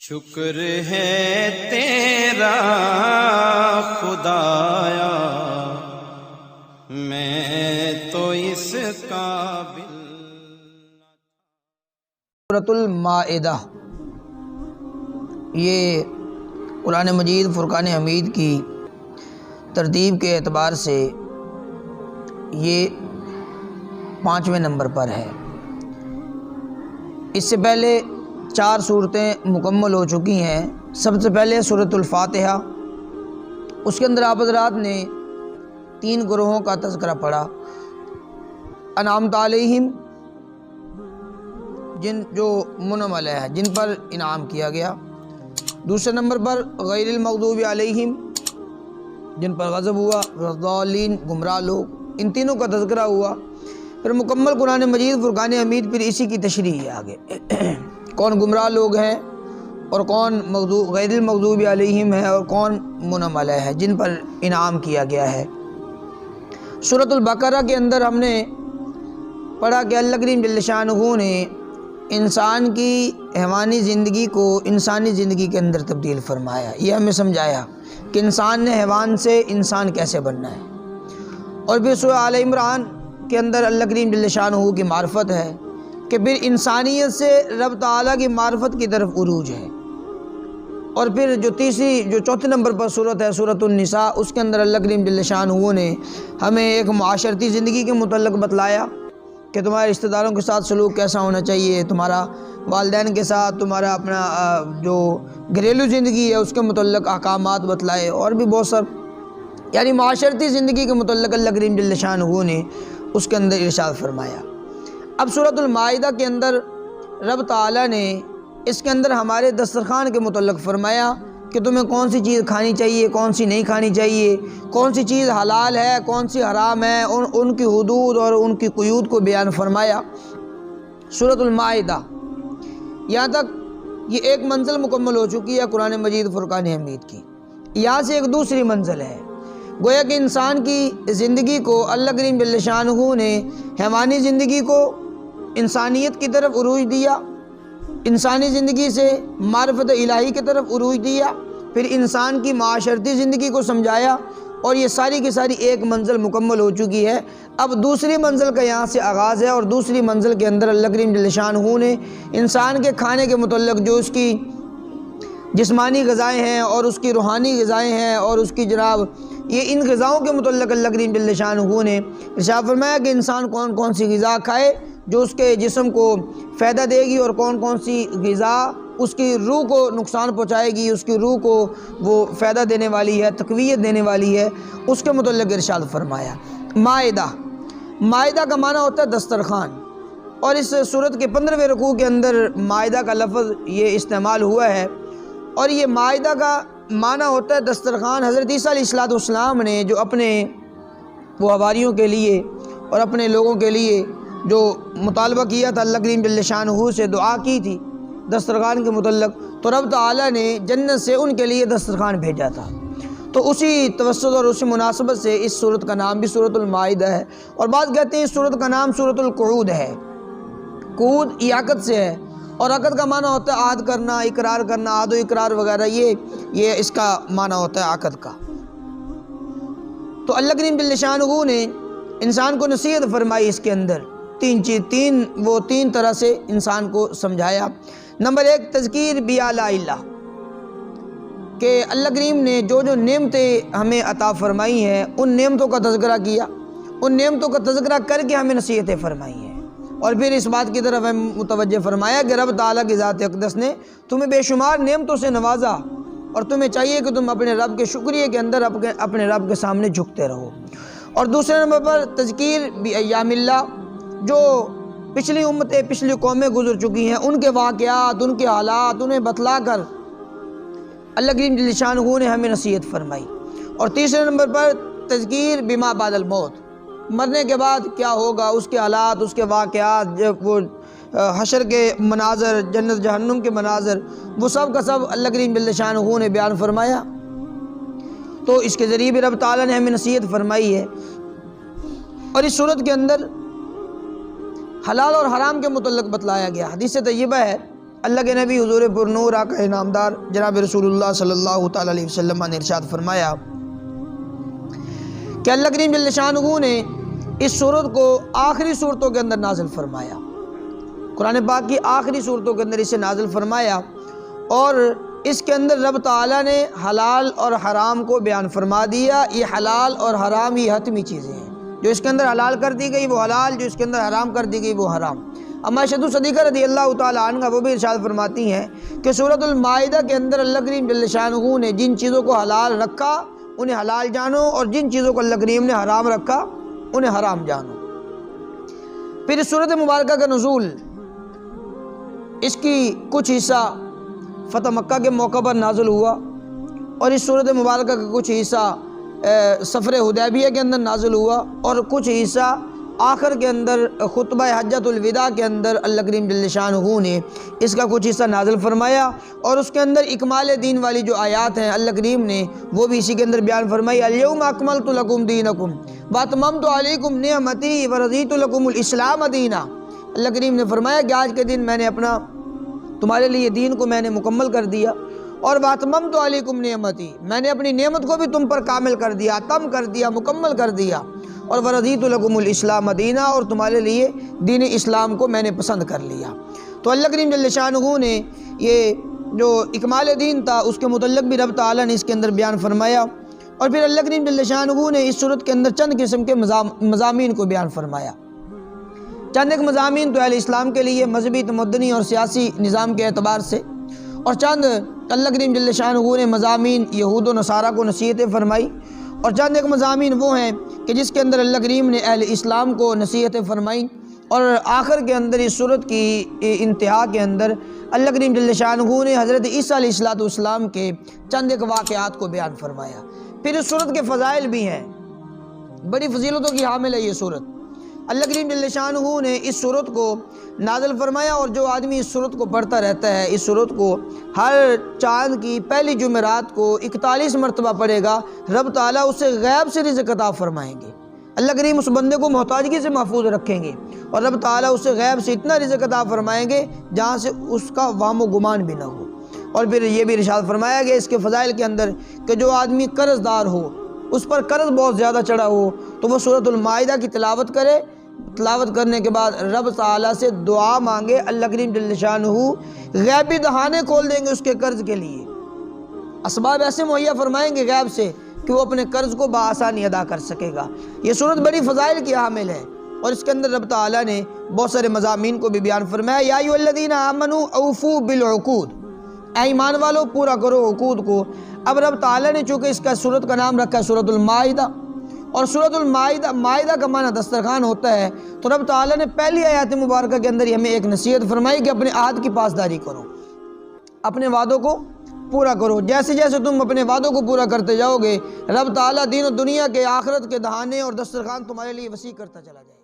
شکر ہے تیرا خدایا میں تو اس قابل۔ سورۃ المائدہ یہ قرآن مجید فرقان حمید کی ترتیب کے اعتبار سے یہ 5ویں نمبر پر ہے۔ اس سے پہلے 4 صورتیں مکمل ہو چکی ہیں۔ سب سے پہلے سورۃ الفاتحہ، اس کے اندر آپ حضرات نے 3 گروہوں کا تذکرہ پڑھا۔ انعمت علیہم، جو منعم علیہ ہے، جن پر انعام کیا گیا۔ دوسرے نمبر پر غیر المغضوب علیہم، جن پر غضب ہوا، الضالین، گمراہ لوگ، ان تینوں کا تذکرہ ہوا۔ پھر مکمل قرآن مجید فرقان حمید، پھر اسی کی تشریح ہے آگے کون گمراہ لوگ ہیں اور کون غیر المغضوب علیہم ہے اور کون منعم علیہ ہے، جن پر انعام کیا گیا ہے۔ سورۃ البقرہ کے اندر ہم نے پڑھا کہ اللہ کریم جل شانہ نے انسان کی حیوانی زندگی کو انسانی زندگی کے اندر تبدیل فرمایا۔ یہ ہمیں سمجھایا کہ انسان نے حیوان سے انسان کیسے بننا ہے۔ اور پھر سورہ آل عمران کے اندر اللہ کریم جل شانہ کی معرفت ہے کہ پھر انسانیت سے رب تعالیٰ کی معرفت کی طرف عروج ہے۔ اور پھر جو چوتھے نمبر پر صورت ہے سورۃ النساء، اس کے اندر اللہ کریم جل شانہ نے ہمیں ایک معاشرتی زندگی کے متعلق بتلایا کہ تمہارے رشتہ داروں کے ساتھ سلوک کیسا ہونا چاہیے، تمہارا والدین کے ساتھ، تمہارا اپنا جو گھریلو زندگی ہے اس کے متعلق احکامات بتلائے، اور بھی بہت سب، یعنی معاشرتی زندگی کے متعلق اللہ کریم جل شانہ نے اس کے اندر ارشاد فرمایا۔ اب سورۃ المائدہ کے اندر رب تعالیٰ نے اس کے اندر ہمارے دسترخوان کے متعلق فرمایا کہ تمہیں کون سی چیز کھانی چاہیے، کون سی نہیں کھانی چاہیے، کون سی چیز حلال ہے، کون سی حرام ہے، ان کی حدود اور ان کی قیود کو بیان فرمایا۔ سورۃ المائدہ یہاں تک یہ ایک منزل مکمل ہو چکی ہے قرآن مجید فرقان حمید کی۔ یہاں سے ایک دوسری منزل ہے، گویا کہ انسان کی زندگی کو اللہ کریم جل شانہ نے حیوانی زندگی کو انسانیت کی طرف عروج دیا، انسانی زندگی سے معرفت الہی کی طرف عروج دیا، پھر انسان کی معاشرتی زندگی کو سمجھایا، اور یہ ساری کی ساری ایک منزل مکمل ہو چکی ہے۔ اب دوسری منزل کا یہاں سے آغاز ہے، اور دوسری منزل کے اندر اللہ کریم جل شانہ نے انسان کے کھانے کے متعلق جو اس کی جسمانی غذائیں ہیں اور اس کی روحانی غذائیں ہیں اور اس کی یہ ان غذاؤں کے متعلق اللہ کریم جل شانہ نے ارشاد فرمایا کہ انسان کون کون سی غذا کھائے جو اس کے جسم کو فائدہ دے گی، اور کون کون سی غذا اس کی روح کو نقصان پہنچائے گی، اس کی روح کو وہ فائدہ دینے والی ہے، تقویت دینے والی ہے، اس کے متعلق ارشاد فرمایا۔ مائدہ کا معنی ہوتا ہے دسترخوان، اور اس صورت کے 15ویں رکوع کے اندر مائدہ کا لفظ یہ استعمال ہوا ہے، اور یہ مائدہ کا معنی ہوتا ہے دسترخوان۔ حضرت عیسیٰ علیہ السلام نے جو اپنے حواریوں کے لیے اور اپنے لوگوں کے لیے جو مطالبہ کیا تھا، اللہ کریم جل شانہ سے دعا کی تھی دسترخوان کے متعلق، تو رب تعالیٰ نے جنت سے ان کے لیے دسترخوان بھیجا تھا۔ تو اسی توسط اور اسی مناسبت سے اس سورت کا نام بھی سورۃ المائدہ ہے، اور بعض کہتے ہیں اس سورت کا نام سورۃ القعود ہے۔ قعود یہ عقد سے ہے، اور عقد کا معنی ہوتا ہے عہد کرنا، اقرار کرنا، عہد و اقرار وغیرہ، یہ اس کا معنی ہوتا ہے عقد کا۔ تو اللہ کریم جل شانہ نے انسان کو نصیحت فرمائی اس کے اندر، تین طرح سے انسان کو سمجھایا۔ نمبر 1 تذکیر بآلاء اللہ، کہ اللہ کریم نے جو نعمتیں ہمیں عطا فرمائی ہیں ان نعمتوں کا تذکرہ کیا، ان نعمتوں کا تذکرہ کر کے ہمیں نصیحتیں فرمائی ہیں، اور پھر اس بات کی طرف ہمیں متوجہ فرمایا کہ رب تعالیٰ کی ذات اقدس نے تمہیں بے شمار نعمتوں سے نوازا، اور تمہیں چاہیے کہ تم اپنے رب کے شکریہ کے اندر اپنے رب کے سامنے جھکتے رہو۔ اور دوسرے نمبر پر تذکیر بایام اللہ، جو پچھلی امتیں، پچھلی قومیں گزر چکی ہیں، ان کے واقعات، ان کے حالات، انہیں بتلا کر اللہ کریم جل شانہ نے ہمیں نصیحت فرمائی۔ اور تیسرے نمبر پر تذکیر بما بعد الموت، مرنے کے بعد کیا ہوگا، اس کے حالات، اس کے واقعات، وہ حشر کے مناظر، جنت جہنم کے مناظر، وہ سب کا سب اللہ کریم جل شانہ نے بیان فرمایا۔ تو اس کے ذریعے بھی رب تعالیٰ نے ہمیں نصیحت فرمائی ہے۔ اور اس صورت کے اندر حلال اور حرام کے متعلق بتلایا گیا۔ حدیث طیبہ ہے اللہ کے نبی حضور پرنور آقا نامدار جناب رسول اللہ صلی اللہ تعالی علیہ وسلم نے ارشاد فرمایا کہ اللہ کریم جل شانہ نے اس صورت کو آخری صورتوں کے اندر نازل فرمایا، قرآن پاک کی آخری صورتوں کے اندر اسے نازل فرمایا، اور اس کے اندر رب تعالیٰ نے حلال اور حرام کو بیان فرما دیا۔ یہ حلال اور حرام یہ حتمی چیزیں ہیں، جو اس کے اندر حلال کر دی گئی وہ حلال، جو اس کے اندر حرام کر دی گئی وہ حرام۔ اما عائشہ صدیقہ رضی اللہ تعالیٰ عنہ وہ بھی ارشاد فرماتی ہیں کہ سورۃ المائدہ کے اندر اللہ کریم جل شانہ نے جن چیزوں کو حلال رکھا انہیں حلال جانو، اور جن چیزوں کو اللہ کریم نے حرام رکھا انہیں حرام جانو۔ پھر اس سورۃ مبارکہ کا نزول، اس کی کچھ حصہ فتح مکہ کے موقع پر نازل ہوا، اور اس سورۃ مبارکہ کا کچھ حصہ سفر حدیبیہ کے اندر نازل ہوا، اور کچھ حصہ آخر کے اندر خطبہ حجۃ الوداع کے اندر اللہ کریم جل شانہ نے اس کا کچھ حصہ نازل فرمایا، اور اس کے اندر اکمال دین والی جو آیات ہیں اللہ کریم نے وہ بھی اسی کے اندر بیان فرمائی۔ الیوم اکملت لکم دینکم واتممت علیکم نعمتی ورضیت لکم الاسلام دینا۔ اللہ کریم نے فرمایا کہ آج کے دن میں نے اپنا تمہارے لیے دین کو میں نے مکمل کر دیا، اور واتممت علیکم نعمتی، میں نے اپنی نعمت کو بھی تم پر کامل کر دیا، تم کر دیا، مکمل کر دیا، اور ورضیت لکم الاسلام دینا، اور تمہارے لیے دین اسلام کو میں نے پسند کر لیا۔ تو اللہ کریم جل شانہ نے یہ جو اکمال دین تھا اس کے متعلق بھی رب تعالیٰ نے اس کے اندر بیان فرمایا، اور پھر اللہ کریم جل شانہ نے اس صورت کے اندر چند قسم کے مضامین کو بیان فرمایا۔ چند ایک مضامین تو اہل اسلام کے لیے مذہبی، تمدنی اور سیاسی نظام کے اعتبار سے، اور چند اللہ کریم جل شانہ نے مضامین یہود و نصارہ کو نصیحتیں فرمائی، اور چند ایک مضامین وہ ہیں کہ جس کے اندر اللہ کریم نے اہل اسلام کو نصیحتیں فرمائیں، اور آخر کے اندر اس صورت کی انتہا کے اندر اللہ کریم جل شانہ نے حضرت عیسیٰ علیہ السلام کے چند ایک واقعات کو بیان فرمایا۔ پھر اس صورت کے فضائل بھی ہیں، بڑی فضیلتوں کی حامل ہے یہ صورت۔ اللہ کریم جل شانہ نے اس صورت کو نازل فرمایا، اور جو آدمی اس صورت کو پڑھتا رہتا ہے، اس صورت کو ہر چاند کی پہلی جمعرات کو 41 مرتبہ پڑھے گا، رب تعالیٰ اسے غیب سے رزق عطا فرمائیں گے۔ اللہ کریم اس بندے کو محتاجگی سے محفوظ رکھیں گے، اور رب تعالیٰ اسے غیب سے اتنا رزق عطا فرمائیں گے جہاں سے اس کا وہم و گمان بھی نہ ہو۔ اور پھر یہ بھی ارشاد فرمایا گیا اس کے فضائل کے اندر کہ جو آدمی قرض دار ہو، اس پر قرض بہت زیادہ چڑھا ہو، تو وہ سورۃ المائدہ کی تلاوت کرے، تلاوت کرنے کے بعد رب تعالیٰ سے دعا مانگے، اللہ کریم جل شانہ غیبی دہانے کھول دیں گے اس کے قرض کے لیے، اسباب ایسے مہیا فرمائیں گے غیب سے کہ وہ اپنے قرض کو بآسانی ادا کر سکے گا۔ یہ صورت بڑی فضائل کی حامل ہے، اور اس کے اندر رب تعالیٰ نے بہت سارے مضامین کو بھی بیان فرمایا۔ یا ایھا الذین آمنوا اوفوا بالعقود، اے ایمان والو پورا کرو عقود کو۔ اب رب تعالیٰ نے چونکہ اس کا صورت کا نام رکھا ہے سورۃ المائدہ، اور سورۃ المائدہ، مائدہ کا معنی دسترخوان ہوتا ہے، تو رب تعالیٰ نے پہلی آیات مبارکہ کے اندر ہمیں ایک نصیحت فرمائی کہ اپنے عہد کی پاسداری کرو، اپنے وعدوں کو پورا کرو۔ جیسے جیسے تم اپنے وعدوں کو پورا کرتے جاؤ گے، رب تعالیٰ دین و دنیا کے، آخرت کے دہانے اور دسترخوان تمہارے لیے وسیع کرتا چلا جائے گا۔